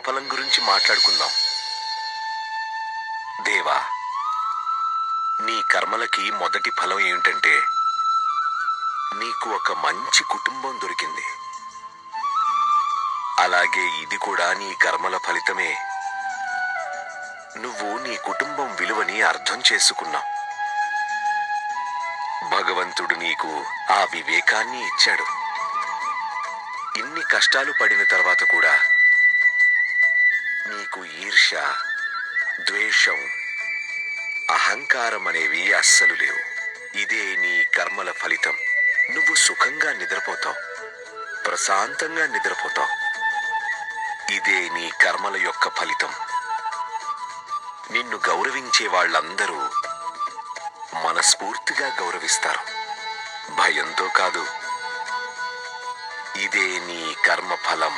కర్మఫలం గురించి మాట్లాడుకుందాం. దేవా, నీ కర్మలకి మొదటి ఫలం ఏమిటంటే నీకు ఒక మంచి కుటుంబం దొరికింది. అలాగే ఇది కూడా నీ కర్మల ఫలితమే. నువ్వు నీ కుటుంబం విలువని అర్థం చేసుకున్నావు. భగవంతుడు నీకు ఆ వివేకాన్ని ఇచ్చాడు. ఇన్ని కష్టాలు పడిన తర్వాత కూడా నీకు ఈర్ష్య, ద్వేషం, అహంకారం అనేవి అస్సలు లేవు. ఇదే నీ కర్మల ఫలితం. నువ్వు సుఖంగా నిద్రపోతావు, ప్రశాంతంగా నిద్రపోతావు. ఇదే నీ కర్మల యొక్క ఫలితం. నిన్ను గౌరవించే వాళ్ళందరూ మనస్ఫూర్తిగా గౌరవిస్తారు, భయంతో కాదు. ఇదే నీ కర్మ ఫలం.